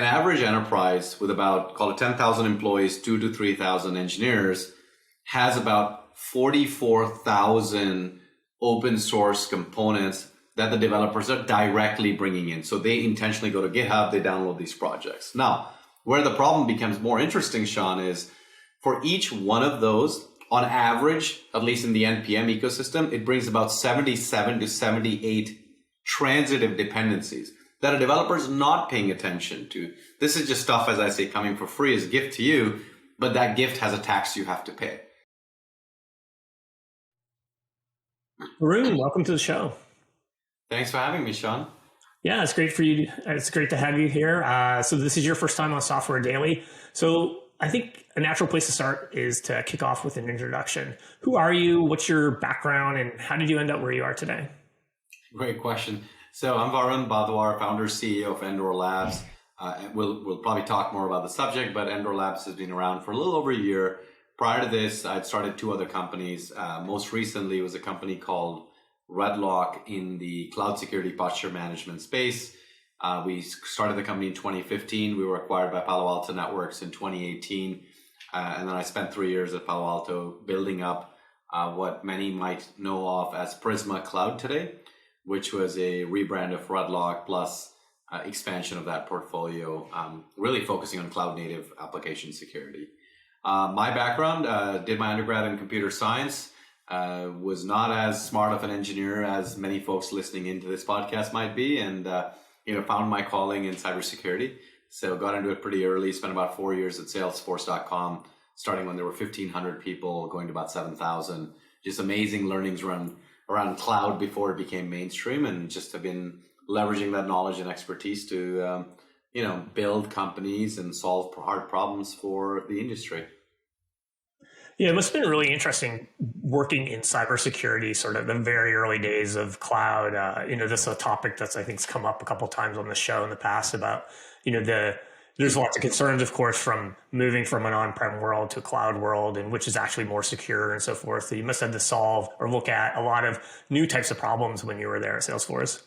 An average enterprise with about, call it 10,000 employees, 2 to 3,000 engineers, has about 44,000 open source components that the developers are directly bringing in. So they intentionally go to GitHub, they download these projects. Now, where the problem becomes more interesting, Sean, is for each one of those, on average, at least in the NPM ecosystem, it brings about 77 to 78 transitive dependencies that a developer is not paying attention to. This is just stuff, as I say, coming for free as a gift to you, but that gift has a tax you have to pay. Varun, welcome to the show. Thanks for having me, Sean. Yeah, it's great for you. It's great to have you here. So this is your first time on Software Daily. So I think a natural place to start is to kick off with an introduction. Who are you? What's your background? And how did you end up where you are today? Great question. So I'm Varun Badhwar, founder, CEO of Endor Labs. We'll probably talk more about the subject, but Endor Labs has been around for a little over a year. Prior to this, I'd started 2 other companies. Most recently was a company called Redlock in the cloud security posture management space. We started the company in 2015. We were acquired by Palo Alto Networks in 2018. And then I spent 3 years at Palo Alto building up what many might know of as Prisma Cloud today, which was a rebrand of Redlock plus expansion of that portfolio, really focusing on cloud native application security. My background, did my undergrad in computer science, was not as smart of an engineer as many folks listening into this podcast might be, and found my calling in cybersecurity. So got into it pretty early, spent about 4 years at Salesforce.com, starting when there were 1,500 people, going to about 7,000. Just amazing learnings around cloud before it became mainstream, and just have been leveraging that knowledge and expertise to build companies and solve hard problems for the industry. Yeah, it must have been really interesting working in cybersecurity, sort of the very early days of cloud. This is a topic that's, I think, has come up a couple of times on the show in the past about, there's lots of concerns, of course, from moving from an on-prem world to a cloud world, and which is actually more secure and so forth. So you must have to solve or look at a lot of new types of problems when you were there at Salesforce.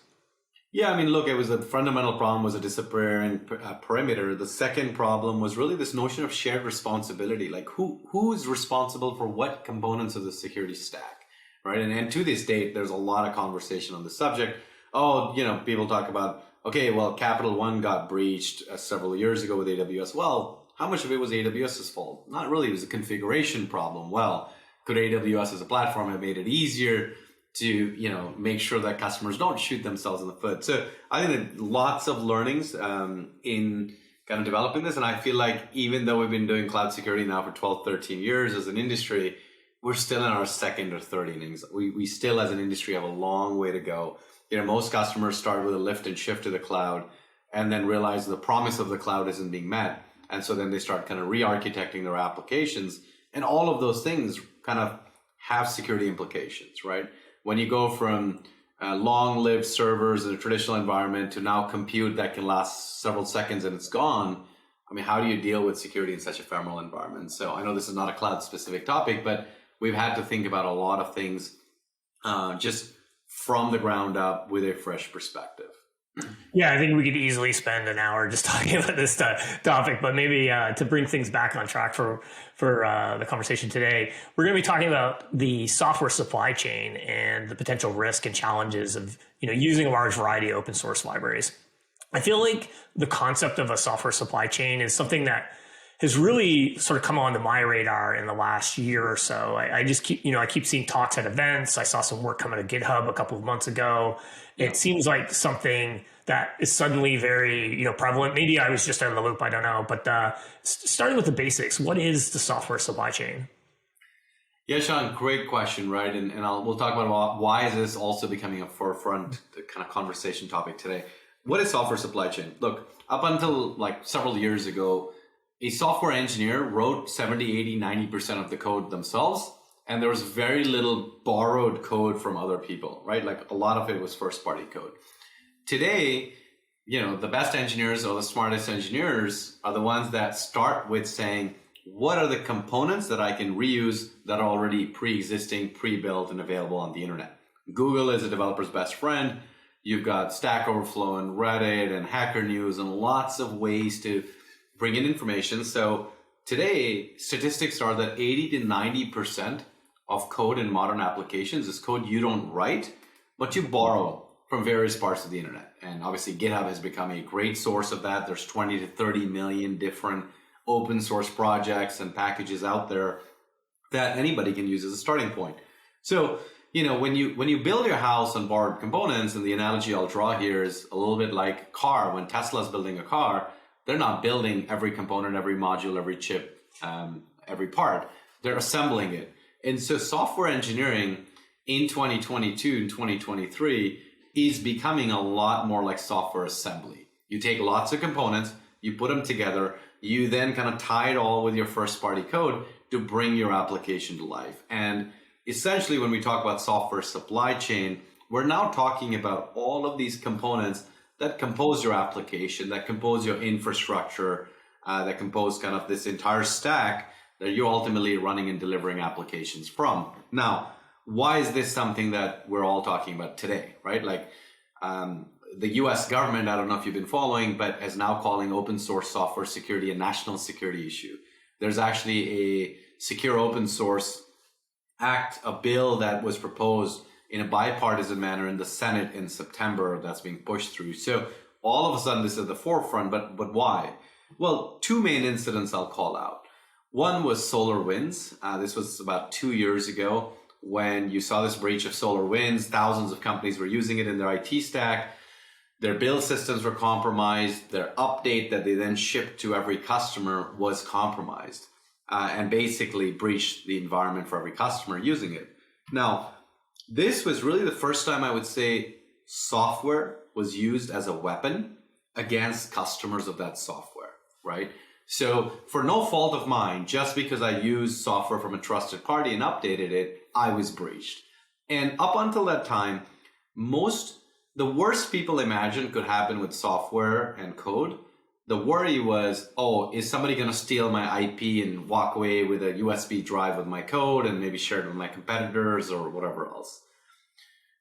Yeah, I mean, look, it was a fundamental problem was a disappearing perimeter. The second problem was really this notion of shared responsibility, like who is responsible for what components of the security stack, right? And to this date, there's a lot of conversation on the subject. People talk about, okay, well, Capital One got breached several years ago with AWS. Well, how much of it was AWS's fault? Not really. It was a configuration problem. Well, could AWS as a platform have made it easier to make sure that customers don't shoot themselves in the foot? So I think that lots of learnings in kind of developing this. And I feel like even though we've been doing cloud security now for 12, 13 years as an industry, we're still in our second or third innings. We still as an industry have a long way to go. Most customers start with a lift and shift to the cloud and then realize the promise of the cloud isn't being met. And so then they start kind of re-architecting their applications. And all of those things kind of have security implications, right? When you go from long-lived servers in a traditional environment to now compute that can last several seconds and it's gone, I mean, how do you deal with security in such ephemeral environment? So I know this is not a cloud-specific topic, but we've had to think about a lot of things just from the ground up with a fresh perspective. Yeah, I think we could easily spend an hour just talking about this topic, but maybe to bring things back on track for the conversation today, we're going to be talking about the software supply chain and the potential risk and challenges of using a large variety of open source libraries. I feel like the concept of a software supply chain is something that has really sort of come onto my radar in the last year or so. I just keep, I keep seeing talks at events. I saw some work coming to GitHub a couple of months ago. It seems like something that is suddenly very, prevalent. Maybe I was just out of the loop. I don't know. But starting with the basics, what is the software supply chain? Yeah, Sean, great question, right? And we'll talk about why is this also becoming a forefront kind of conversation topic today. What is software supply chain? Look, up until like several years ago, a software engineer wrote 70, 80, 90% of the code themselves, and there was very little borrowed code from other people, right? Like a lot of it was first-party code. Today, the best engineers or the smartest engineers are the ones that start with saying, what are the components that I can reuse that are already pre-existing, pre-built, and available on the internet? Google is a developer's best friend. You've got Stack Overflow and Reddit and Hacker News and lots of ways to bring in information. So today, statistics are that 80 to 90% of code in modern applications is code you don't write, but you borrow from various parts of the internet. And obviously GitHub has become a great source of that. There's 20 to 30 million different open source projects and packages out there that anybody can use as a starting point. So, when you build your house on borrowed components, and the analogy I'll draw here is a little bit like a car. When Tesla's building a car, they're not building every component, every module, every chip, every part. They're assembling it. And so software engineering in 2022 and 2023 is becoming a lot more like software assembly. You take lots of components, you put them together, you then kind of tie it all with your first party code to bring your application to life. And essentially, when we talk about software supply chain, we're now talking about all of these components that compose your application, that compose your infrastructure, that compose kind of this entire stack that you're ultimately running and delivering applications from. Now, why is this something that we're all talking about today, right? Like the US government, I don't know if you've been following, but is now calling open source software security a national security issue. There's actually a Secure Open Source Act, a bill that was proposed in a bipartisan manner in the Senate in September that's being pushed through. So all of a sudden this is at the forefront, but why? Well, two main incidents I'll call out. One was SolarWinds. This was about 2 years ago when you saw this breach of SolarWinds. Thousands of companies were using it in their IT stack. Their build systems were compromised. Their update that they then shipped to every customer was compromised and basically breached the environment for every customer using it. Now, this was really the first time I would say software was used as a weapon against customers of that software, right? So for no fault of mine, just because I used software from a trusted party and updated it, I was breached. And up until that time, the worst people imagined could happen with software and code. The worry was, is somebody going to steal my IP and walk away with a USB drive with my code and maybe share it with my competitors or whatever else?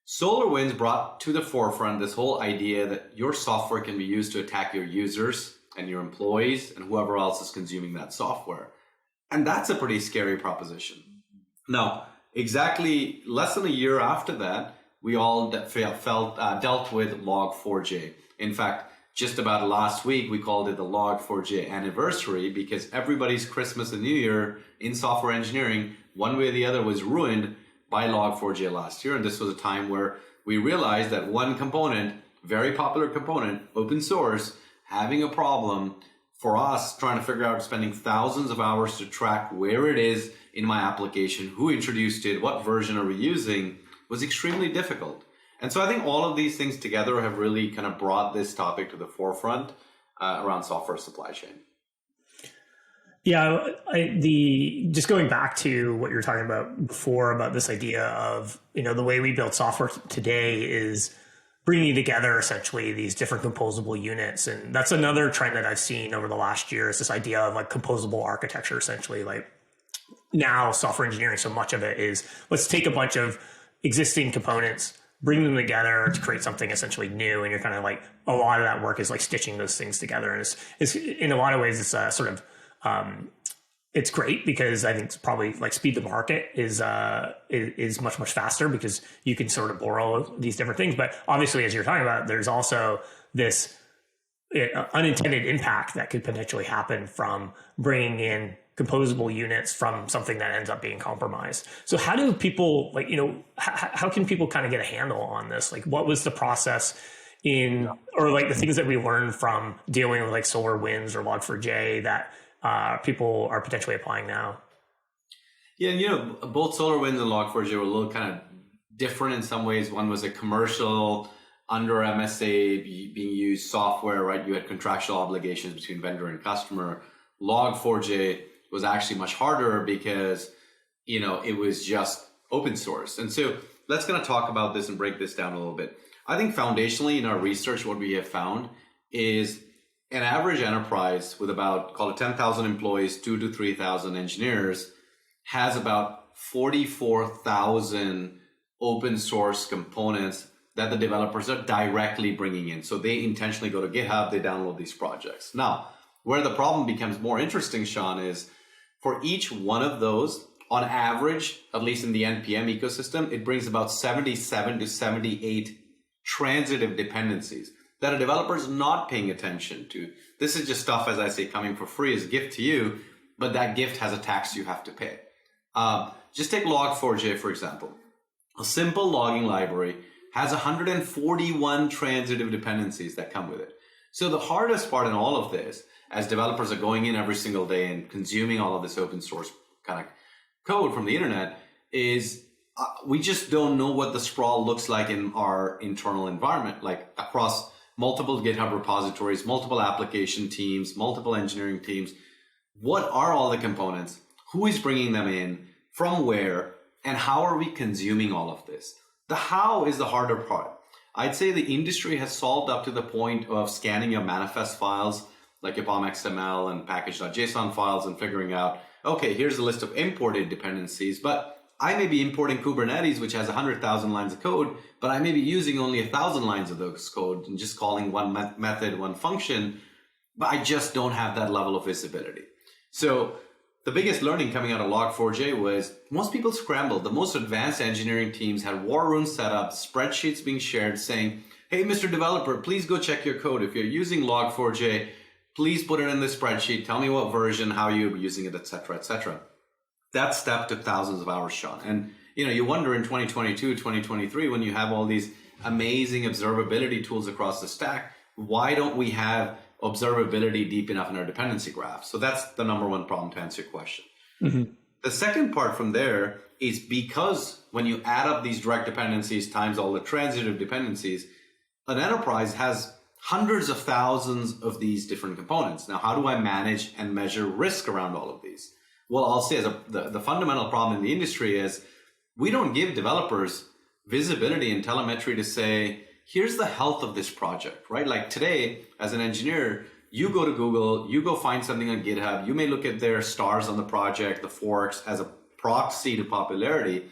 SolarWinds brought to the forefront this whole idea that your software can be used to attack your users and your employees and whoever else is consuming that software. And that's a pretty scary proposition. Now, exactly less than a year after that, we all dealt with Log4j. In fact, just about last week, we called it the Log4j anniversary because everybody's Christmas and New Year in software engineering, one way or the other, was ruined by Log4j last year. And this was a time where we realized that one component, very popular component, open source, having a problem for us trying to figure out, spending thousands of hours to track where it is in my application, who introduced it, what version are we using, was extremely difficult. And so I think all of these things together have really kind of brought this topic to the forefront around software supply chain. Yeah, just going back to what you were talking about before about this idea of, the way we build software today is bringing together essentially these different composable units. And that's another trend that I've seen over the last year is this idea of like composable architecture, essentially. Like now software engineering, so much of it is let's take a bunch of existing components, bring them together to create something essentially new. And you're kind of like, a lot of that work is like stitching those things together. And it's in a lot of ways, it's sort of, it's great because I think it's probably like speed to market is much, much faster because you can sort of borrow these different things. But obviously, as you're talking about, there's also this unintended impact that could potentially happen from bringing in composable units from something that ends up being compromised. So how do people how can people kind of get a handle on this? Like what was the process or like the things that we learned from dealing with like SolarWinds or Log4j that people are potentially applying now? Yeah, both SolarWinds and Log4j were a little kind of different in some ways. One was a commercial under MSA being used software, right? You had contractual obligations between vendor and customer. Log4j was actually much harder because, it was just open source. And so let's kind of talk about this and break this down a little bit. I think foundationally in our research, what we have found is an average enterprise with about, call it 10,000 employees, 2,000 to 3,000 engineers, has about 44,000 open source components that the developers are directly bringing in. So they intentionally go to GitHub, they download these projects. Now, where the problem becomes more interesting, Sean, is for each one of those, on average, at least in the NPM ecosystem, it brings about 77 to 78 transitive dependencies that a developer is not paying attention to. This is just stuff, as I say, coming for free as a gift to you, but that gift has a tax you have to pay. Just take Log4j, for example. A simple logging library has 141 transitive dependencies that come with it. So the hardest part in all of this, as developers are going in every single day and consuming all of this open source kind of code from the internet, is we just don't know what the sprawl looks like in our internal environment, like across multiple GitHub repositories, multiple application teams, multiple engineering teams. What are all the components? Who is bringing them in? From where? And how are we consuming all of this? The how is the harder part. I'd say the industry has solved up to the point of scanning your manifest files, like your POM XML and package.json files, and figuring out, okay, here's a list of imported dependencies, but I may be importing Kubernetes, which has 100,000 lines of code, but I may be using only 1,000 lines of those code and just calling one method, one function, but I just don't have that level of visibility. So the biggest learning coming out of Log4j was most people scrambled. The most advanced engineering teams had war rooms set up, spreadsheets being shared saying, hey, Mr. Developer, please go check your code. If you're using Log4j, please put it in the spreadsheet. Tell me what version, how you're using it, et cetera, et cetera. That step took thousands of hours, Sean. And you wonder in 2022, 2023, when you have all these amazing observability tools across the stack, why don't we have observability deep enough in our dependency graph? So that's the number one problem, to answer your question. Mm-hmm. The second part from there is because when you add up these direct dependencies times all the transitive dependencies, an enterprise has hundreds of thousands of these different components. Now, how do I manage and measure risk around all of these? Well, I'll say the fundamental problem in the industry is we don't give developers visibility and telemetry to say, here's the health of this project, right? Like today, as an engineer, you go to Google, you go find something on GitHub, you may look at their stars on the project, the forks, as a proxy to popularity,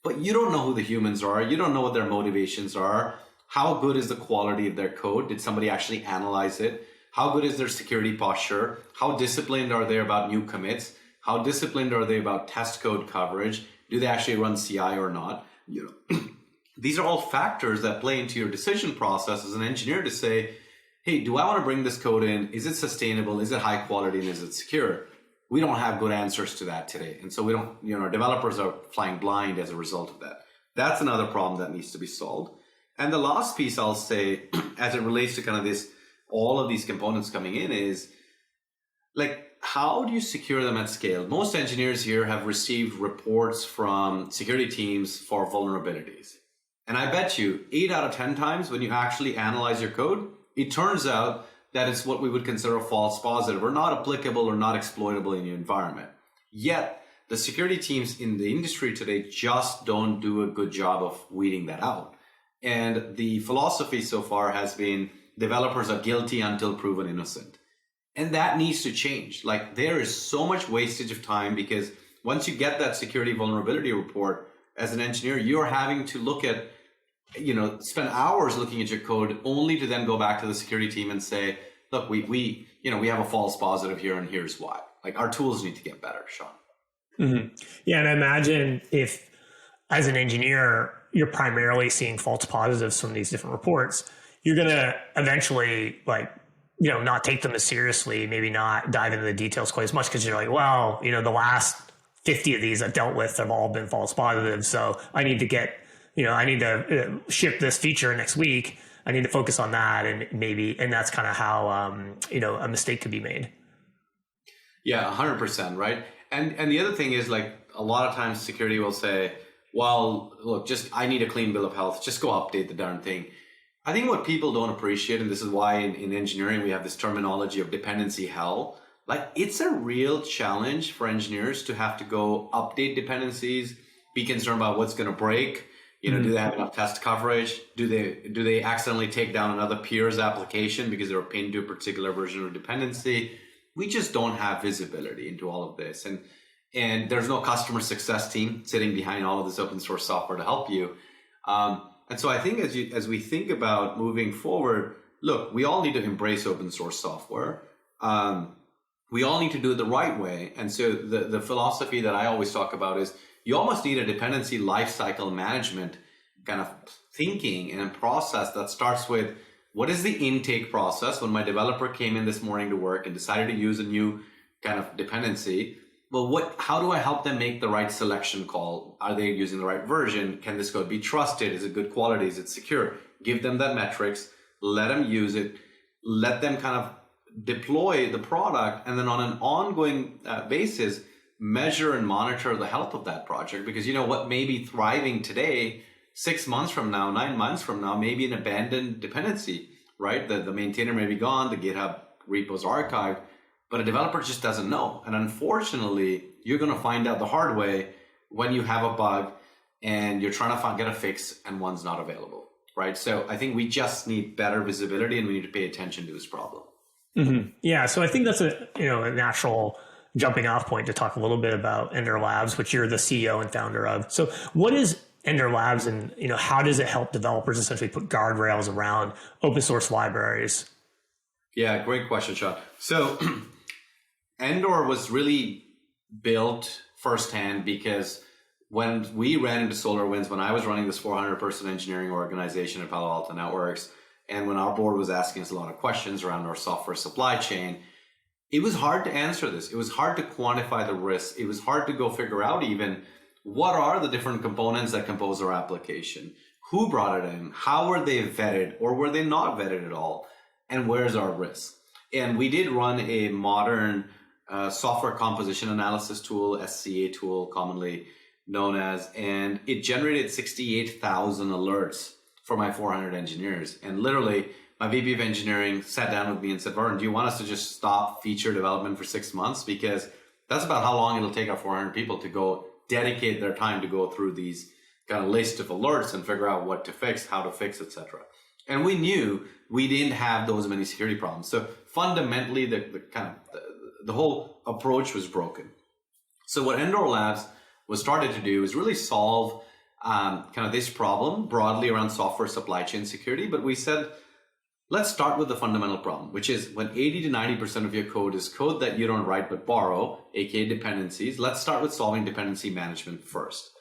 but you don't know who the humans are. You don't know what their motivations are. How good is the quality of their code? Did somebody actually analyze it? How good is their security posture? How disciplined are they about new commits? How disciplined are they about test code coverage? Do they actually run CI or not? These are all factors that play into your decision process as an engineer to say, hey, do I want to bring this code in? Is it sustainable? Is it high quality? And is it secure? We don't have good answers to that today. And so we don't, our developers are flying blind as a result of that. That's another problem that needs to be solved. And the last piece I'll say, as it relates to kind of this, all of these components coming in is like, how do you secure them at scale? Most engineers here have received reports from security teams for vulnerabilities. And I bet you 8 out of 10 times when you actually analyze your code, it turns out that it's what we would consider a false positive or not applicable or not exploitable in your environment. Yet the security teams in the industry today just don't do a good job of weeding that out. And the philosophy so far has been developers are guilty until proven innocent. And that needs to change. Like there is so much wastage of time because once you get that security vulnerability report as an engineer, you're having to look at, spend hours looking at your code only to then go back to the security team and say, look, we have a false positive here and here's why. Like our tools need to get better, Sean. Mm-hmm. Yeah. And I imagine if as an engineer, you're primarily seeing false positives from these different reports, you're going to eventually not take them as seriously, maybe not dive into the details quite as much because you're like, well, the last 50 of these I've dealt with have all been false positives. So I need to ship this feature next week. I need to focus on that. And that's kind of how, a mistake could be made. Yeah, 100%. Right. And the other thing is like a lot of times security will say, well, look, I need a clean bill of health. Just go update the darn thing. I think what people don't appreciate, and this is why in engineering we have this terminology of dependency hell, like it's a real challenge for engineers to have to go update dependencies, be concerned about what's going to break. Do they have enough test coverage? Do they accidentally take down another peer's application because they're pinned to a particular version of dependency? We just don't have visibility into all of this. And there's no customer success team sitting behind all of this open source software to help you. And so I think as we think about moving forward, look, we all need to embrace open source software. We all need to do it the right way. And so the philosophy that I always talk about is you almost need a dependency lifecycle management kind of thinking and process that starts with what is the intake process when my developer came in this morning to work and decided to use a new kind of dependency. Well, how do I help them make the right selection call? Are they using the right version? Can this code be trusted? Is it good quality? Is it secure? Give them that metrics, let them use it, let them kind of deploy the product, and then on an ongoing basis, measure and monitor the health of that project. Because you know what may be thriving today, 6 months from now, 9 months from now, maybe an abandoned dependency, right? The maintainer may be gone, the GitHub repos are archived, but a developer just doesn't know. And unfortunately, you're going to find out the hard way when you have a bug and you're trying to get a fix and one's not available, right? So I think we just need better visibility and we need to pay attention to this problem. Mm-hmm. Yeah, so I think that's a natural jumping off point to talk a little bit about Ender Labs, which you're the CEO and founder of. So what is Ender Labs, and how does it help developers essentially put guardrails around open source libraries? Yeah, great question, Sean. So Endor was really built firsthand because when we ran into SolarWinds, when I was running this 400-person engineering organization at Palo Alto Networks, and when our board was asking us a lot of questions around our software supply chain, it was hard to answer this. It was hard to quantify the risk. It was hard to go figure out even what are the different components that compose our application, who brought it in, how were they vetted, or were they not vetted at all, and where's our risk. And we did run a modern software composition analysis tool, SCA tool, commonly known as, and it generated 68,000 alerts for my 400 engineers. And literally, my VP of engineering sat down with me and said, Varun, do you want us to just stop feature development for 6 months? Because that's about how long it'll take our 400 people to go dedicate their time to go through these kind of list of alerts and figure out what to fix, how to fix, etc. And we knew we didn't have those many security problems. So fundamentally, the whole approach was broken. So what Endor Labs was started to do is really solve kind of this problem broadly around software supply chain security. But we said, let's start with the fundamental problem, which is when 80 to 90% of your code is code that you don't write but borrow, aka dependencies. Let's start with solving dependency management first.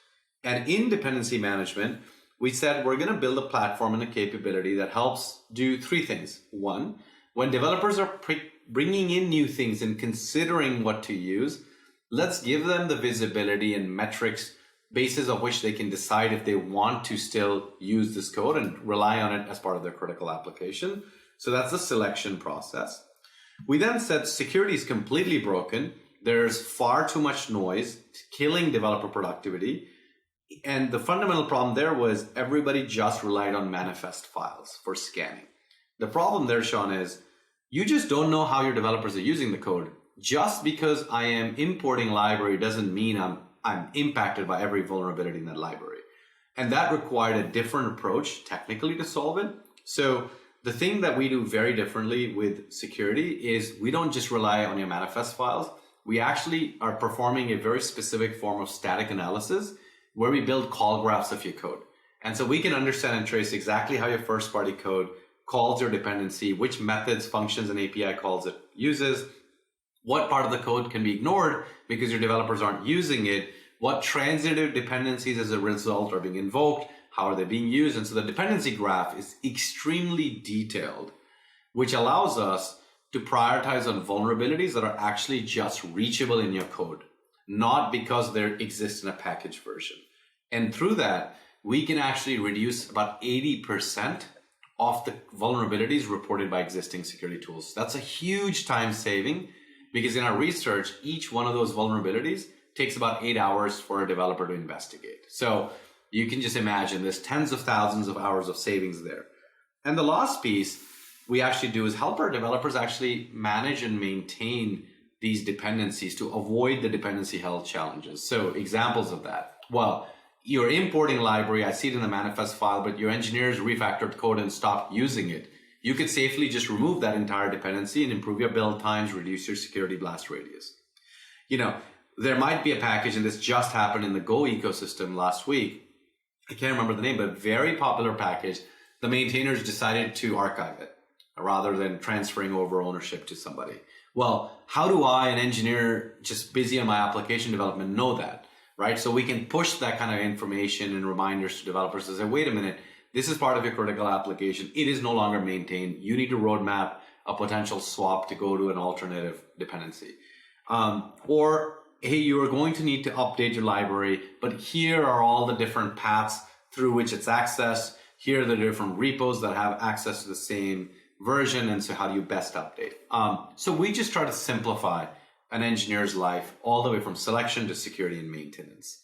And in dependency management, we said we're going to build a platform and a capability that helps do three things. One, when developers are bringing in new things and considering what to use, let's give them the visibility and metrics basis of which they can decide if they want to still use this code and rely on it as part of their critical application. So that's the selection process. We then said security is completely broken. There's far too much noise, killing developer productivity. And the fundamental problem there was everybody just relied on manifest files for scanning. The problem there, Sean, is you just don't know how your developers are using the code. Just because I am importing library doesn't mean I'm impacted by every vulnerability in that library. And that required a different approach technically to solve it. So the thing that we do very differently with security is we don't just rely on your manifest files. We actually are performing a very specific form of static analysis where we build call graphs of your code. And so we can understand and trace exactly how your first party code calls your dependency, which methods, functions, and API calls it uses, what part of the code can be ignored because your developers aren't using it, what transitive dependencies as a result are being invoked, how are they being used. And so the dependency graph is extremely detailed, which allows us to prioritize on vulnerabilities that are actually just reachable in your code, not because they exist in a packaged version. And through that, we can actually reduce about 80% of the vulnerabilities reported by existing security tools. That's a huge time saving because in our research, each one of those vulnerabilities takes about 8 hours for a developer to investigate. So you can just imagine there's tens of thousands of hours of savings there. And the last piece we actually do is help our developers actually manage and maintain these dependencies to avoid the dependency health challenges. So examples of that. Well, you're importing library, I see it in the manifest file, but your engineers refactored code and stopped using it. You could safely just remove that entire dependency and improve your build times, reduce your security blast radius. There might be a package, and this just happened in the Go ecosystem last week, I can't remember the name, but very popular package. The maintainers decided to archive it rather than transferring over ownership to somebody. Well, how do I, an engineer just busy on my application development, know that, right? So we can push that kind of information and reminders to developers to say, wait a minute, this is part of your critical application. It is no longer maintained. You need to roadmap a potential swap to go to an alternative dependency. Or, hey, you are going to need to update your library, but here are all the different paths through which it's accessed. Here are the different repos that have access to the same version, and so how do you best update? So we just try to simplify an engineer's life all the way from selection to security and maintenance.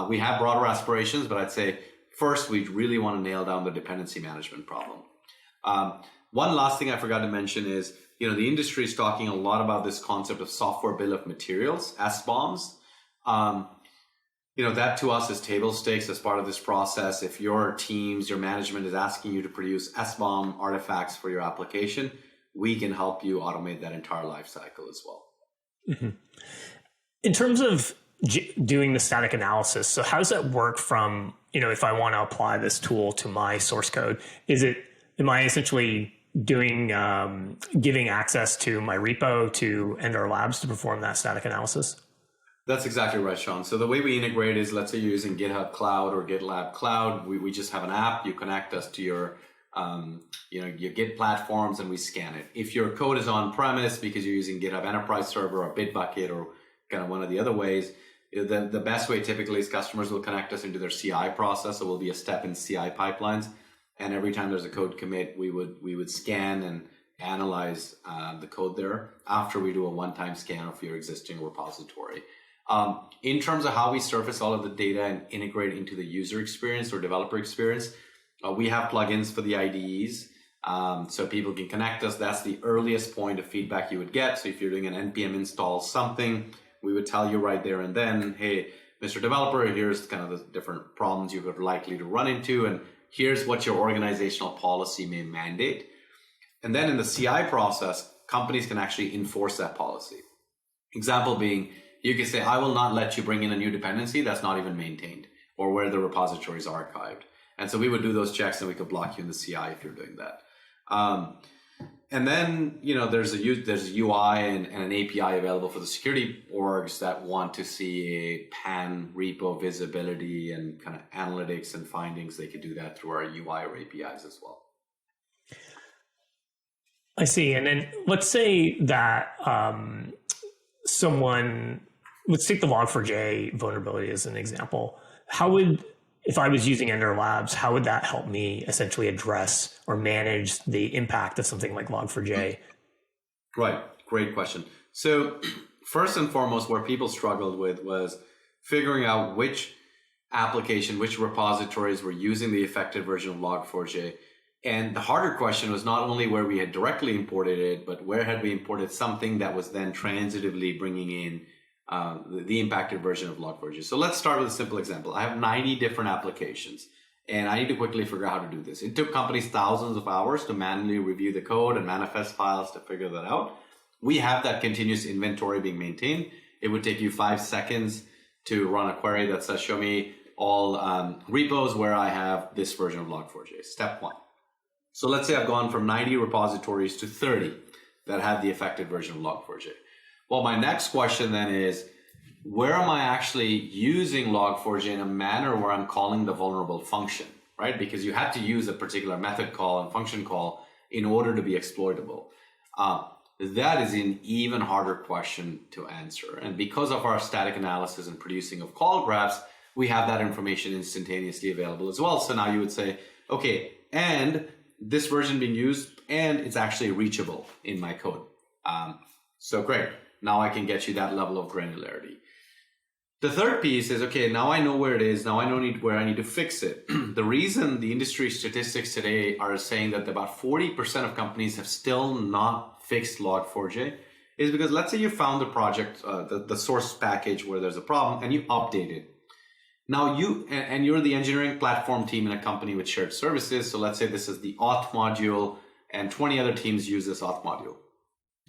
We have broader aspirations, but I'd say first we really want to nail down the dependency management problem. One last thing I forgot to mention is, the industry is talking a lot about this concept of software bill of materials, SBOMs. That to us is table stakes as part of this process. If your teams, your management is asking you to produce SBOM artifacts for your application, we can help you automate that entire life cycle as well. Mm-hmm. In terms of doing the static analysis, so how does that work from, if I want to apply this tool to my source code, am I essentially doing, giving access to my repo to Ender Labs to perform that static analysis? That's exactly right, Sean. So the way we integrate is, let's say you're using GitHub Cloud or GitLab Cloud. We just have an app. You connect us to your Git platforms, and we scan it. If your code is on premise because you're using GitHub Enterprise Server or Bitbucket or kind of one of the other ways, the best way typically is customers will connect us into their CI process. So we'll be a step in CI pipelines, and every time there's a code commit, we would scan and analyze the code there after we do a one-time scan of your existing repository. In terms of how we surface all of the data and integrate into the user experience or developer experience, we have plugins for the IDEs, so people can connect us. That's the earliest point of feedback you would get. So if you're doing an NPM install something, we would tell you right there and then, hey, Mr. Developer, here's kind of the different problems you are likely to run into, and here's what your organizational policy may mandate. And then in the CI process, companies can actually enforce that policy. Example being, you can say, I will not let you bring in a new dependency that's not even maintained or where the repository is archived. And so we would do those checks and we could block you in the CI if you're doing that. And then, there's a UI and an API available for the security orgs that want to see a pan repo visibility and kind of analytics and findings. They could do that through our UI or APIs as well. I see. And then let's say that let's take the Log4j vulnerability as an example. If I was using Ender Labs, how would that help me essentially address or manage the impact of something like Log4j? Right. Great question. So first and foremost, where people struggled with was figuring out which application, which repositories were using the affected version of Log4j. And the harder question was not only where we had directly imported it, but where had we imported something that was then transitively bringing in the impacted version of Log4j. So let's start with a simple example. I have 90 different applications, and I need to quickly figure out how to do this. It took companies thousands of hours to manually review the code and manifest files to figure that out. We have that continuous inventory being maintained. It would take you 5 seconds to run a query that says, show me all repos where I have this version of Log4j. Step one. So let's say I've gone from 90 repositories to 30 that have the affected version of Log4j. Well, my next question then is, where am I actually using Log4j in a manner where I'm calling the vulnerable function, right? Because you had to use a particular method call and function call in order to be exploitable. That is an even harder question to answer. And because of our static analysis and producing of call graphs, we have that information instantaneously available as well. So now you would say, okay, and this version being used, and it's actually reachable in my code. So great. Now I can get you that level of granularity. The third piece is, okay, now I know where it is. Now I know where I need to fix it. The reason the industry statistics today are saying that about 40% of companies have still not fixed Log4j is because let's say you found the project, the source package where there's a problem, and you update it. Now you're the engineering platform team in a company with shared services. So let's say this is the auth module and 20 other teams use this auth module.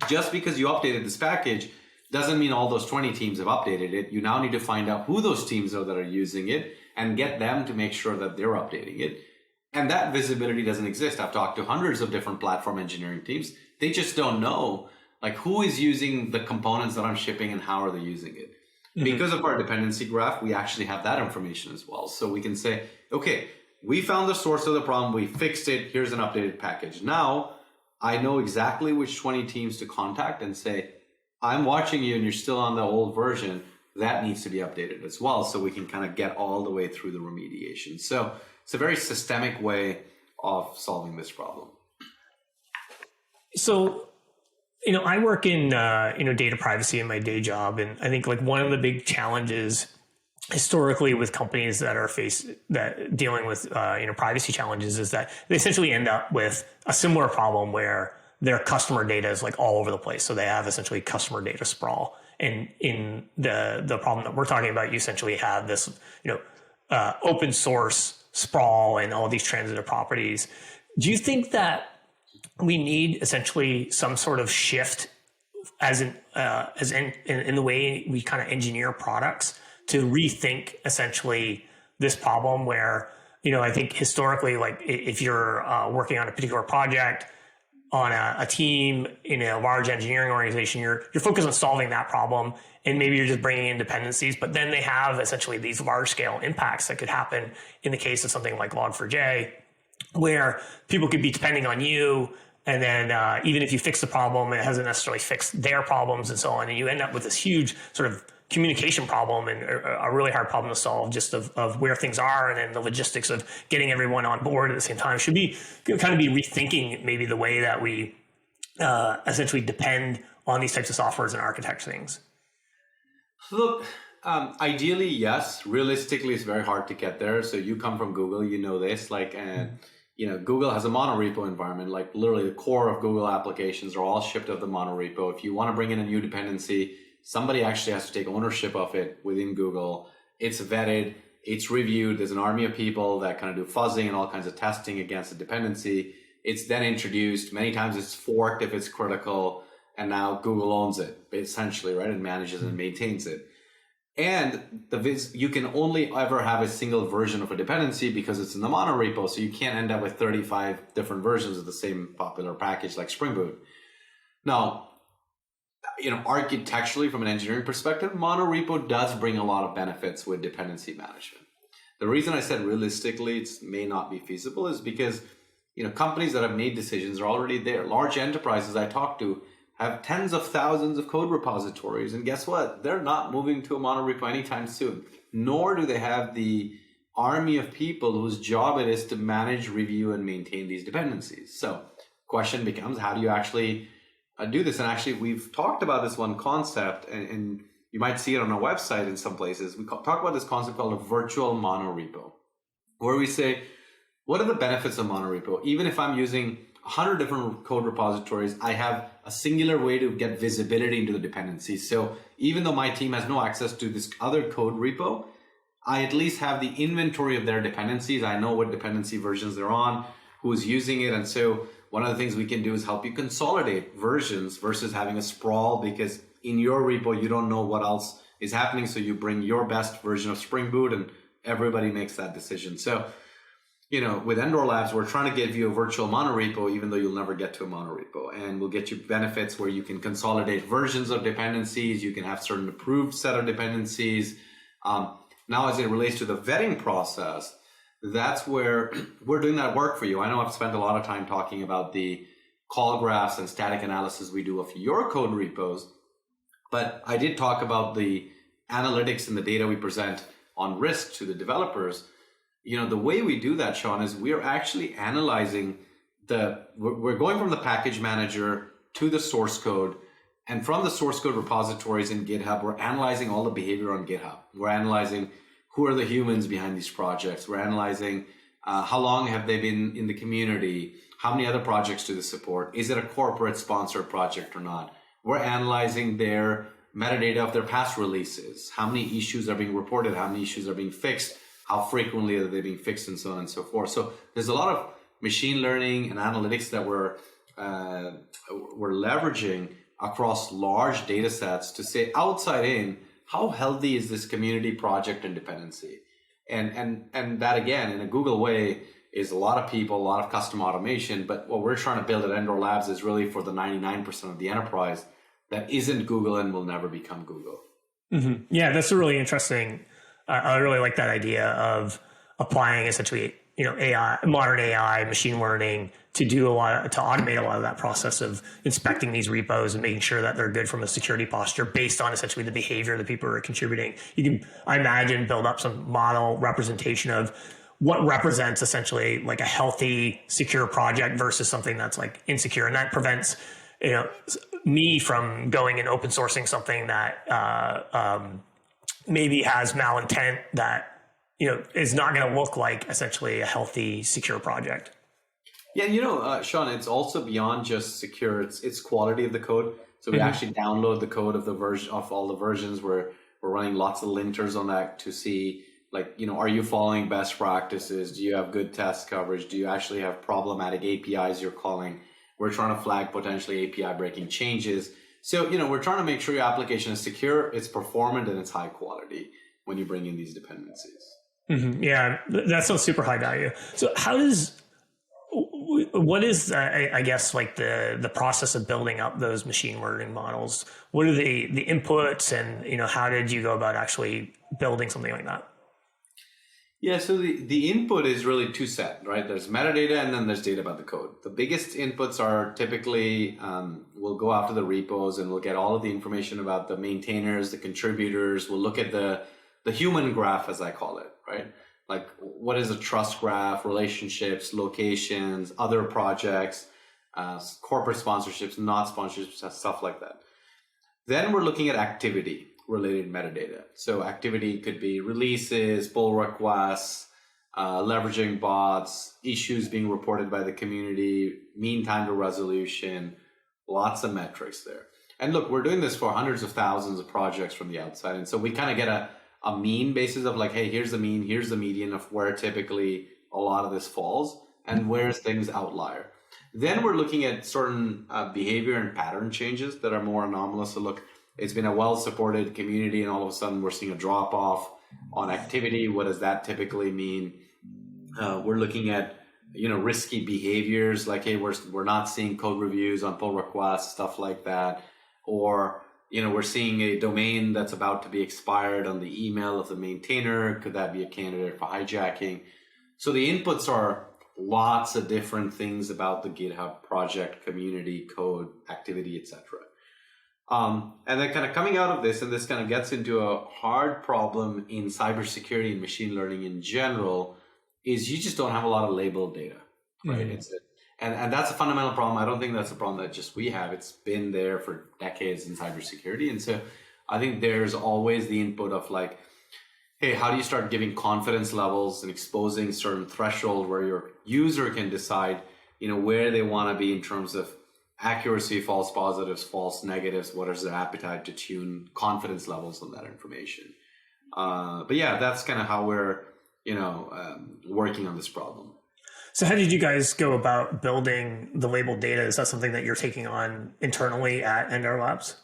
Just because you updated this package Doesn't mean all those 20 teams have updated it. You now need to find out who those teams are that are using it and get them to make sure that they're updating it. And that visibility doesn't exist. I've talked to hundreds of different platform engineering teams. They just don't know like who is using the components that I'm shipping and how are they using it. Mm-hmm. Because of our dependency graph, we actually have that information as well. So we can say, okay, we found the source of the problem. We fixed it. Here's an updated package. Now I know exactly which 20 teams to contact and say, I'm watching you and you're still on the old version. That needs to be updated as well. So we can kind of get all the way through the remediation. So it's a very systemic way of solving this problem. So, I work in, data privacy in my day job. And I think like one of the big challenges historically with companies that are dealing with, privacy challenges is that they essentially end up with a similar problem where their customer data is like all over the place. So they have essentially customer data sprawl. And in the problem that we're talking about, you essentially have this, open source sprawl and all these transitive properties. Do you think that we need essentially some sort of shift in the way we kind of engineer products to rethink essentially this problem where, I think historically, like if you're working on a particular project on a team in a large engineering organization, you're focused on solving that problem. And maybe you're just bringing in dependencies, but then they have essentially these large scale impacts that could happen in the case of something like Log4j, where people could be depending on you. And then even if you fix the problem, it hasn't necessarily fixed their problems and so on. And you end up with this huge sort of communication problem and a really hard problem to solve just of where things are. And then the logistics of getting everyone on board at the same time should be kind of be rethinking maybe the way that we essentially depend on these types of softwares and architect things. Look, ideally, yes. Realistically, it's very hard to get there. So you come from Google, you know this, Google has a monorepo environment, like literally the core of Google applications are all shipped of the monorepo. If you want to bring in a new dependency, somebody actually has to take ownership of it within Google. It's vetted, it's reviewed. There's an army of people that kind of do fuzzing and all kinds of testing against the dependency. It's then introduced. Many times it's forked if it's critical. And now Google owns it, essentially, right? And manages and maintains it. And you can only ever have a single version of a dependency because it's in the monorepo. So you can't end up with 35 different versions of the same popular package like Spring Boot. Now, architecturally, from an engineering perspective, monorepo does bring a lot of benefits with dependency management. The reason I said realistically it may not be feasible is because, companies that have made decisions are already there. Large enterprises I talk to have tens of thousands of code repositories. And guess what? They're not moving to a monorepo anytime soon, nor do they have the army of people whose job it is to manage, review, and maintain these dependencies. So question becomes, how do you actually do this? And actually, we've talked about this one concept, and you might see it on our website in some places. We talk about this concept called a virtual monorepo, where we say, what are the benefits of monorepo? Even if I'm using 100 different code repositories, I have a singular way to get visibility into the dependencies. So even though my team has no access to this other code repo, I at least have the inventory of their dependencies. I know what dependency versions they're on, who's using it. And so one of the things we can do is help you consolidate versions versus having a sprawl, because in your repo, you don't know what else is happening. So you bring your best version of Spring Boot and everybody makes that decision. So with Endor Labs, we're trying to give you a virtual monorepo, even though you'll never get to a monorepo. And we'll get you benefits where you can consolidate versions of dependencies. You can have certain approved set of dependencies. Now, as it relates to the vetting process, that's where we're doing that work for you. I know I've spent a lot of time talking about the call graphs and static analysis we do of your code repos, but I did talk about the analytics and the data we present on risk to the developers. The way we do that, Sean, is we're actually analyzing we're going from the package manager to the source code, and from the source code repositories in GitHub, we're analyzing all the behavior on GitHub. We're analyzing who are the humans behind these projects. We're analyzing how long have they been in the community? How many other projects do they support? Is it a corporate sponsored project or not? We're analyzing their metadata of their past releases. How many issues are being reported? How many issues are being fixed? How frequently are they being fixed, and so on and so forth. So there's a lot of machine learning and analytics that we're leveraging across large data sets to say outside in, how healthy is this community project and dependency? And that again, in a Google way, is a lot of people, a lot of custom automation. But what we're trying to build at Endor Labs is really for the 99% of the enterprise that isn't Google and will never become Google. Mm-hmm. Yeah, that's a really interesting. I really like that idea of applying essentially, AI, modern AI, machine learning to automate a lot of that process of inspecting these repos and making sure that they're good from a security posture based on essentially the behavior that people are contributing. You can, I imagine, build up some model representation of what represents essentially like a healthy, secure project versus something that's like insecure, and that prevents me from going and open sourcing something that maybe has malintent that is not going to look like essentially a healthy, secure project. Yeah, Sean, it's also beyond just secure. It's quality of the code. So we actually download the code of the version of all the versions. We're running lots of linters on that to see, like, are you following best practices? Do you have good test coverage? Do you actually have problematic APIs you're calling? We're trying to flag potentially API breaking changes. So, we're trying to make sure your application is secure, it's performant, and it's high quality when you bring in these dependencies. Mm-hmm. Yeah, that sounds super high value. So what is, I guess, like the process of building up those machine learning models? What are the inputs, and, how did you go about actually building something like that? Yeah, so the input is really two set, right? There's metadata and then there's data about the code. The biggest inputs are typically, we'll go after the repos and we'll get all of the information about the maintainers, the contributors. We'll look at the human graph, as I call it, right? Like, what is a trust graph, relationships, locations, other projects, corporate sponsorships, not sponsorships, stuff like that. Then we're looking at activity related metadata. So activity could be releases, pull requests, leveraging bots, issues being reported by the community, mean time to resolution, lots of metrics there. And look, we're doing this for hundreds of thousands of projects from the outside. And so we kind of get a mean basis of like, hey, here's the mean, here's the median of where typically a lot of this falls and where's things outlier. Then we're looking at certain behavior and pattern changes that are more anomalous. So look, it's been a well-supported community and all of a sudden we're seeing a drop off on activity. What does that typically mean? We're looking at, risky behaviors like, hey, we're not seeing code reviews on pull requests, stuff like that. Or, we're seeing a domain that's about to be expired on the email of the maintainer. Could that be a candidate for hijacking? So the inputs are lots of different things about the GitHub project, community, code, activity, etc. And then kind of coming out of this, and this kind of gets into a hard problem in cybersecurity and machine learning in general, is you just don't have a lot of labeled data, right? And that's a fundamental problem. I don't think that's a problem that just we have. It's been there for decades in cybersecurity. And so I think there's always the input of like, hey, how do you start giving confidence levels and exposing certain threshold where your user can decide, where they want to be in terms of accuracy, false positives, false negatives, what is their appetite to tune confidence levels on that information. But yeah, that's kind of how we're, working on this problem. So how did you guys go about building the labeled data? Is that something that you're taking on internally at Endor Labs?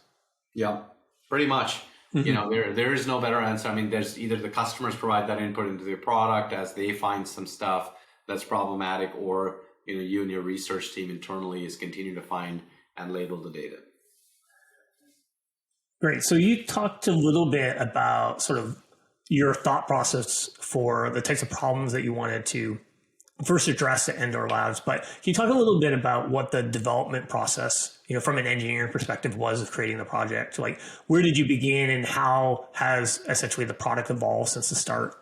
Yeah, pretty much. There is no better answer. I mean, there's either the customers provide that input into their product as they find some stuff that's problematic, or you and your research team internally is continuing to find and label the data. Great. So you talked a little bit about sort of your thought process for the types of problems that you wanted to first address at Endor Labs, but can you talk a little bit about what the development process, from an engineering perspective was of creating the project? Like, where did you begin and how has essentially the product evolved since the start?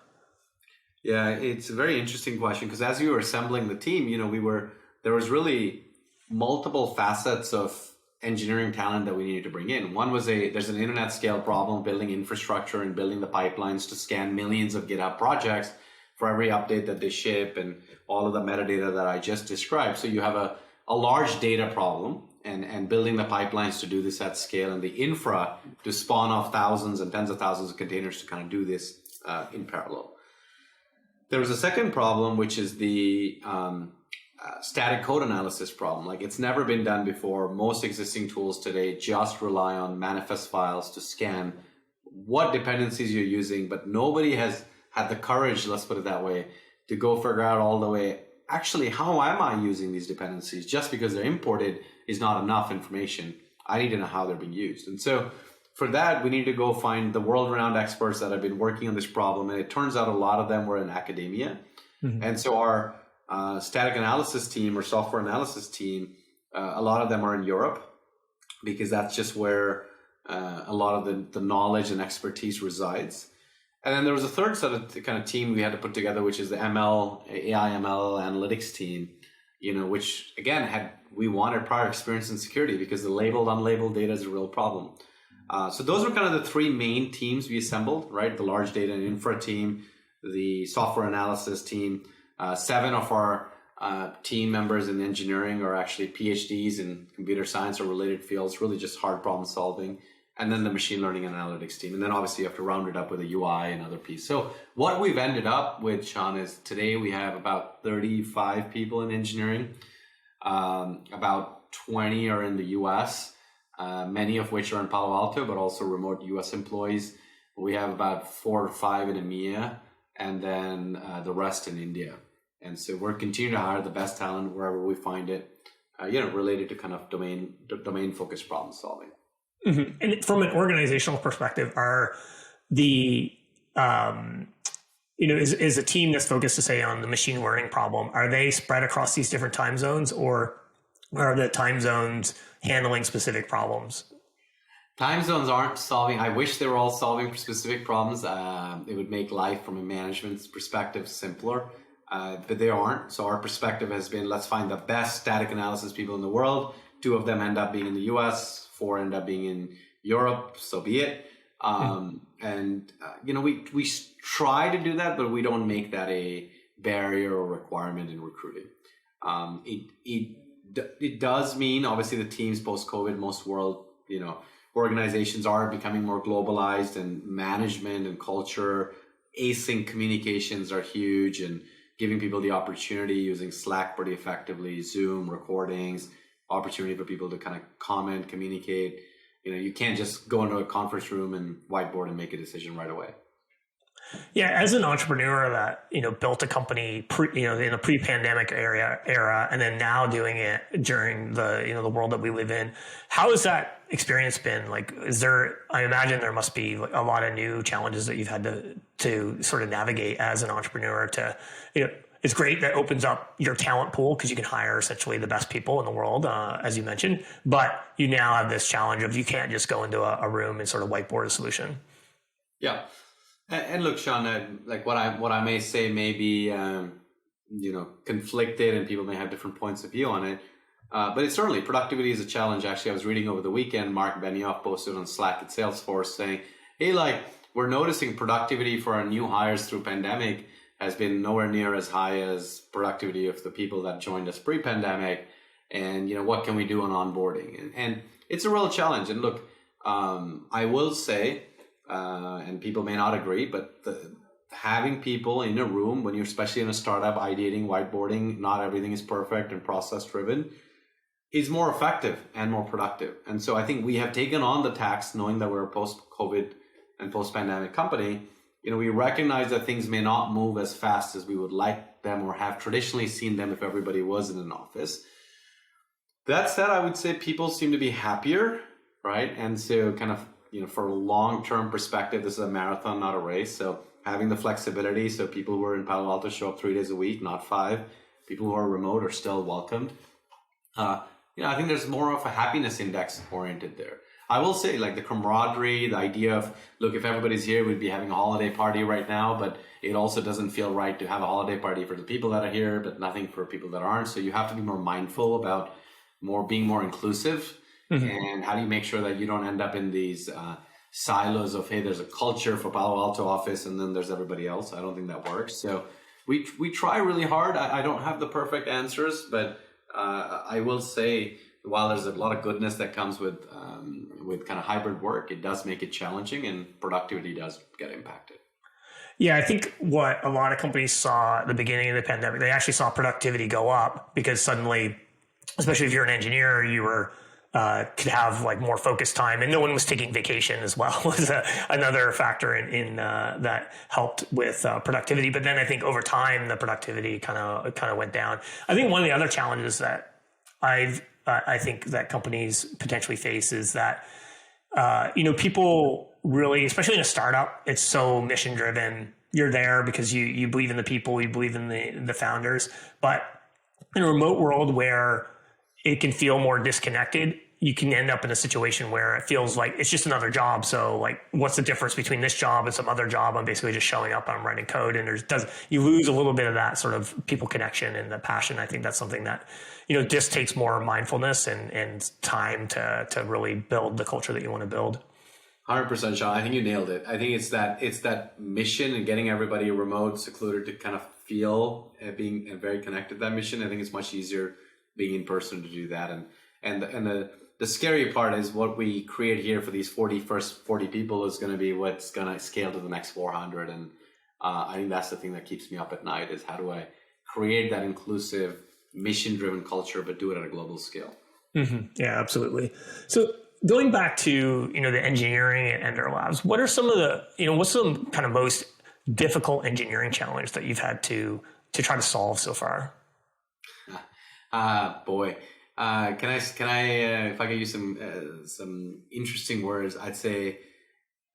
Yeah, it's a very interesting question because as you were assembling the team, there was really multiple facets of engineering talent that we needed to bring in. One was there's an internet scale problem, building infrastructure and building the pipelines to scan millions of GitHub projects for every update that they ship and all of the metadata that I just described. So you have a large data problem and building the pipelines to do this at scale and the infra to spawn off thousands and tens of thousands of containers to kind of do this in parallel. There was a second problem, which is the static code analysis problem. Like it's never been done before. Most existing tools today just rely on manifest files to scan what dependencies you're using, but nobody has had the courage, let's put it that way, to go figure out all the way, actually, how am I using these dependencies? Just because they're imported is not enough information. I need to know how they're being used. And so for that, we need to go find the world-renowned experts that have been working on this problem. And it turns out a lot of them were in academia. Mm-hmm. And so our static analysis team or software analysis team, a lot of them are in Europe because that's just where a lot of the knowledge and expertise resides. And then there was a third set of kind of team we had to put together, which is the AI ML analytics team, which again we wanted prior experience in security because the labeled, unlabeled data is a real problem. So those were kind of the three main teams we assembled, right? The large data and infra team, the software analysis team. 7 of our team members in engineering are actually PhDs in computer science or related fields, really just hard problem solving. And then the machine learning and analytics team. And then obviously you have to round it up with a UI and other piece. So what we've ended up with, Sean, is today we have about 35 people in engineering. About 20 are in the US, many of which are in Palo Alto, but also remote US employees. We have about 4 or 5 in EMEA, and then the rest in India. And so we're continuing to hire the best talent wherever we find it, related to kind of domain focused problem solving. Mm-hmm. And from an organizational perspective, are the is a team that's focused to say on the machine learning problem, are they spread across these different time zones, or are the time zones handling specific problems? Time zones aren't solving. I wish they were all solving specific problems. It would make life from a management perspective simpler, but they aren't. So our perspective has been, let's find the best static analysis people in the world. 2 of them end up being in the US, 4 end up being in Europe, so be it. We try to do that, but we don't make that a barrier or requirement in recruiting. It does mean, obviously, the teams post-COVID, most world, organizations are becoming more globalized, and management and culture, async communications are huge, and giving people the opportunity using Slack pretty effectively, Zoom recordings, opportunity for people to kind of comment, communicate. You can't just go into a conference room and whiteboard and make a decision right away. Yeah, as an entrepreneur that built a company in a pre-pandemic era, and then now doing it during the world that we live in, how has that experience been? Like, I imagine there must be a lot of new challenges that you've had to sort of navigate as an entrepreneur. It's great that opens up your talent pool because you can hire essentially the best people in the world, as you mentioned. But you now have this challenge of you can't just go into a room and sort of whiteboard a solution. Yeah. And look, Sean, like what I may say may be, conflicted, and people may have different points of view on it. But it's certainly, productivity is a challenge. Actually, I was reading over the weekend, Mark Benioff posted on Slack at Salesforce saying, hey, we're noticing productivity for our new hires through pandemic has been nowhere near as high as productivity of the people that joined us pre-pandemic. And, what can we do on onboarding? And it's a real challenge. And look, I will say, and people may not agree, but having people in a room when you're especially in a startup ideating, whiteboarding, not everything is perfect and process driven, is more effective and more productive. And so I think we have taken on the task, knowing that we're a post-COVID and post-pandemic company. We recognize that things may not move as fast as we would like them or have traditionally seen them if everybody was in an office. That said, I would say people seem to be happier, right? And so kind of, for a long-term perspective, this is a marathon, not a race. So having the flexibility, so people who are in Palo Alto show up 3 days a week, not 5. People who are remote are still welcomed. I think there's more of a happiness index oriented there. I will say, the camaraderie, the idea of, look, if everybody's here, we'd be having a holiday party right now, but it also doesn't feel right to have a holiday party for the people that are here, but nothing for people that aren't. So you have to be more mindful about being more inclusive. Mm-hmm. And how do you make sure that you don't end up in these silos of, hey, there's a culture for Palo Alto office and then there's everybody else? I don't think that works. So we try really hard. I don't have the perfect answers, but I will say, while there's a lot of goodness that comes with kind of hybrid work, it does make it challenging, and productivity does get impacted. Yeah, I think what a lot of companies saw at the beginning of the pandemic, they actually saw productivity go up because suddenly, especially if you're an engineer, you were could have like more focused time, and no one was taking vacation as well was another factor in that helped with productivity. But then I think over time the productivity kind of went down. I think one of the other challenges that I think that companies potentially face is that people really, especially in a startup, it's so mission driven. You're there because you believe in the people, you believe in the founders. But in a remote world where it can feel more disconnected, you can end up in a situation where it feels like it's just another job. So like, what's the difference between this job and some other job? I'm basically just showing up, I'm writing code, and you lose a little bit of that sort of people connection and the passion. I think that's something that, just takes more mindfulness and time to really build the culture that you want to build. 100%, Sean. I think you nailed it. I think it's that mission and getting everybody remote, secluded to kind of feel being very connected to that mission. I think it's much easier being in person to do that. And the scary part is what we create here for these first 40 people is going to be what's going to scale to the next 400. And I think that's the thing that keeps me up at night is how do I create that inclusive, mission-driven culture, but do it at a global scale. Mm-hmm. Yeah, absolutely. So going back to, the engineering at Ender Labs, what are some of what's the kind of most difficult engineering challenge that you've had to try to solve so far? Boy. Can I if I could use some interesting words, I'd say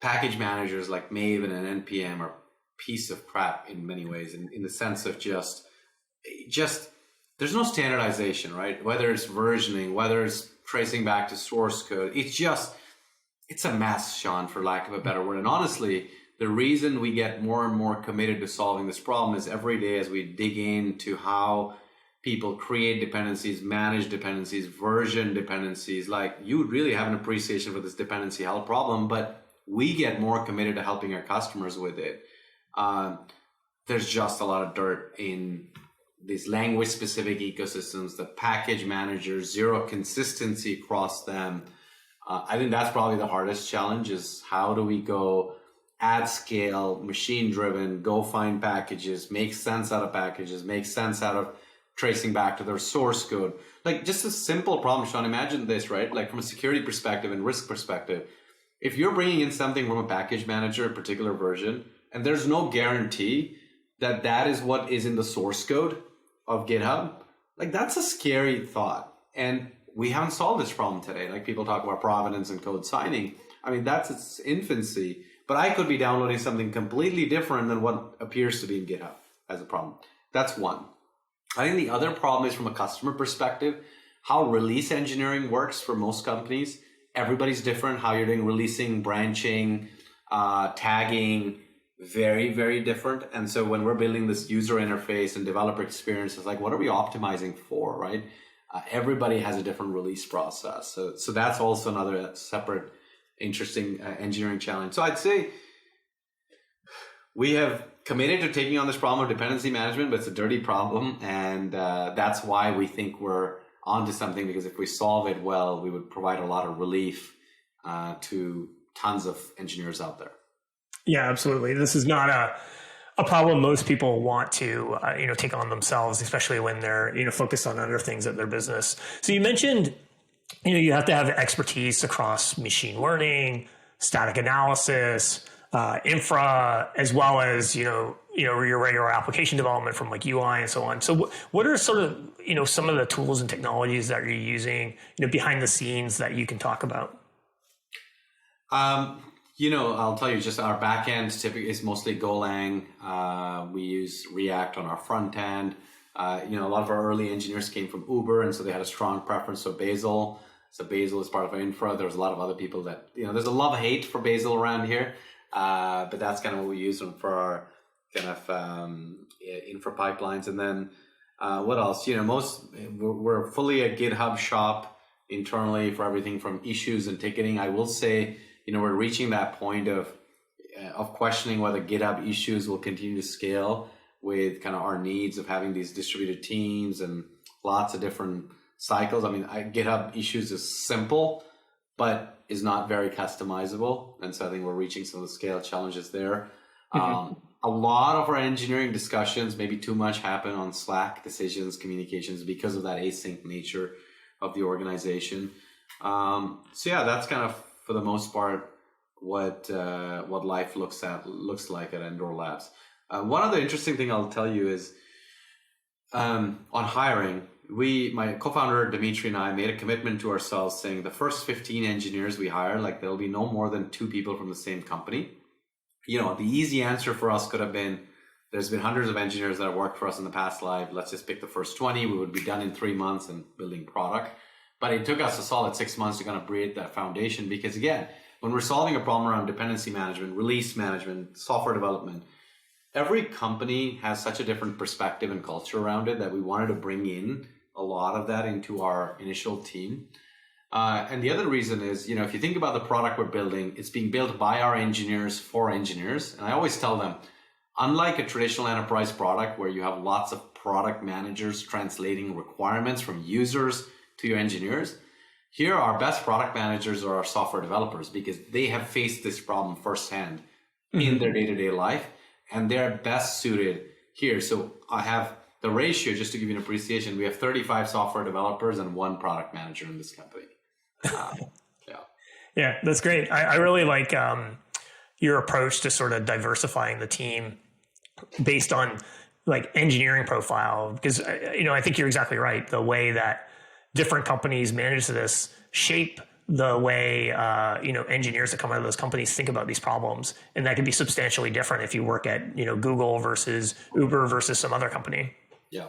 package managers like Maven and NPM are a piece of crap in many ways, in the sense of just there's no standardization, right? Whether it's versioning, whether it's tracing back to source code, it's a mess, Sean, for lack of a better word. And honestly, the reason we get more and more committed to solving this problem is every day as we dig into how people create dependencies, manage dependencies, version dependencies. Like, you would really have an appreciation for this dependency hell problem, but we get more committed to helping our customers with it. There's just a lot of dirt in these language specific ecosystems, the package managers, zero consistency across them. I think that's probably the hardest challenge is how do we go at scale, machine driven, go find packages, make sense out of packages, make sense out of tracing back to their source code. Like, just a simple problem, Sean. Imagine this, right? Like, from a security perspective and risk perspective, if you're bringing in something from a package manager, a particular version, and there's no guarantee that that is what is in the source code of GitHub, like, that's a scary thought. And we haven't solved this problem today. Like, people talk about provenance and code signing. I mean, that's its infancy, but I could be downloading something completely different than what appears to be in GitHub as a problem. That's one. I think the other problem is from a customer perspective, how release engineering works for most companies. Everybody's different. How you're doing releasing, branching, tagging, very, very different. And so when we're building this user interface and developer experience, it's like, what are we optimizing for, right? Everybody has a different release process. So that's also another separate, interesting engineering challenge. So I'd say we have committed to taking on this problem of dependency management, but it's a dirty problem. And that's why we think we're onto something, because if we solve it well, we would provide a lot of relief to tons of engineers out there. Yeah, absolutely. This is not a problem most people want to, take on themselves, especially when they're, focused on other things at their business. So you mentioned, you have to have expertise across machine learning, static analysis, infra, as well as, your regular application development from like UI and so on. So what are sort of, some of the tools and technologies that you're using, behind the scenes that you can talk about? I'll tell you, just our back end typically is mostly Golang. We use React on our front end. A lot of our early engineers came from Uber, and so they had a strong preference for Bazel. So Bazel is part of our infra. There's a lot of other people that, there's a love-hate for Bazel around here. But that's kind of what we use them for our kind of infra pipelines. And then what else? We're fully a GitHub shop internally for everything from issues and ticketing. I will say, we're reaching that point of questioning whether GitHub issues will continue to scale with kind of our needs of having these distributed teams and lots of different cycles. I mean, GitHub issues is simple, but is not very customizable. And so I think we're reaching some of the scale challenges there. A lot of our engineering discussions, maybe too much, happen on Slack decisions, communications, because of that async nature of the organization. So yeah, that's kind of, for the most part, what life looks like at Endor Labs. One other interesting thing I'll tell you is on hiring. My co-founder Dimitri and I made a commitment to ourselves, saying the first 15 engineers we hire, like there'll be no more than 2 people from the same company. The easy answer for us could have been, there's been hundreds of engineers that have worked for us in the past life. Let's just pick the first 20. We would be done in 3 months and building product. But it took us a solid 6 months to kind of create that foundation, because again, when we're solving a problem around dependency management, release management, software development, every company has such a different perspective and culture around it that we wanted to bring in a lot of that into our initial team. And the other reason is, if you think about the product we're building, it's being built by our engineers for engineers. And I always tell them, unlike a traditional enterprise product where you have lots of product managers translating requirements from users to your engineers, here our best product managers are our software developers, because they have faced this problem firsthand in their day-to-day life, and they're best suited here. So I have the ratio, just to give you an appreciation, we have 35 software developers and 1 product manager in this company. Yeah, that's great. I really like your approach to sort of diversifying the team based on like engineering profile, because I think you're exactly right. The way that different companies manage this shape the way engineers that come out of those companies think about these problems, and that can be substantially different if you work at Google versus Uber versus some other company. Yeah.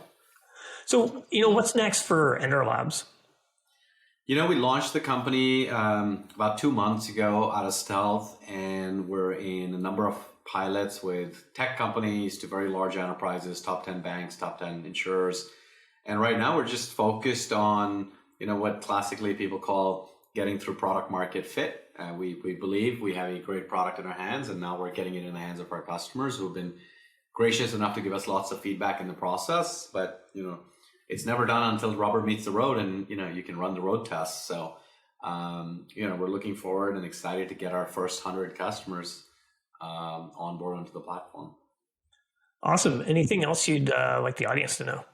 So what's next for Endor Labs? We launched the company about 2 months ago out of stealth, and we're in a number of pilots with tech companies to very large enterprises, top 10 banks, top 10 insurers. And right now we're just focused on, what classically people call getting through product market fit. We believe we have a great product in our hands, and now we're getting it in the hands of our customers who have been gracious enough to give us lots of feedback in the process. But, it's never done until the rubber meets the road, and, you can run the road tests. So, we're looking forward and excited to get our first 100 customers on board onto the platform. Awesome. Anything else you'd like the audience to know?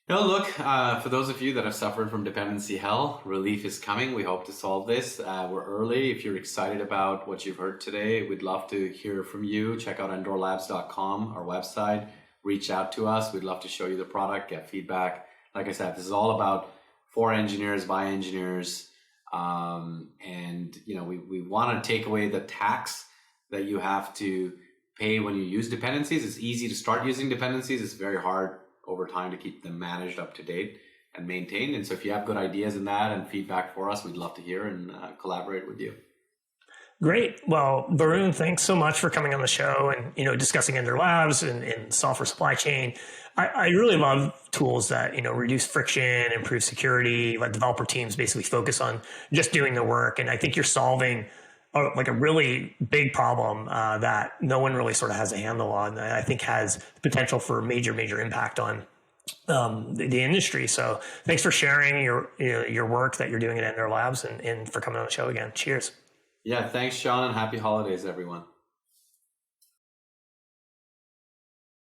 No, look, for those of you that have suffered from dependency hell, relief is coming. We hope to solve this. We're early. If you're excited about what you've heard today, we'd love to hear from you. Check out endorlabs.com, our website. Reach out to us. We'd love to show you the product, get feedback. Like I said, this is all about for engineers, by engineers. We want to take away the tax that you have to pay when you use dependencies. It's easy to start using dependencies. It's very hard over time to keep them managed, up to date, and maintained. And so if you have good ideas in that and feedback for us, we'd love to hear and collaborate with you. Great. Well, Varun, thanks so much for coming on the show and, discussing Endor Labs and software supply chain. I really love tools that, reduce friction, improve security, let developer teams basically focus on just doing the work. And I think you're solving a really big problem that no one really sort of has a handle on. I think has potential for major impact on the industry. So thanks for sharing your work that you're doing at Endor Labs and for coming on the show again. Cheers. Yeah, thanks, Sean, and happy holidays, everyone.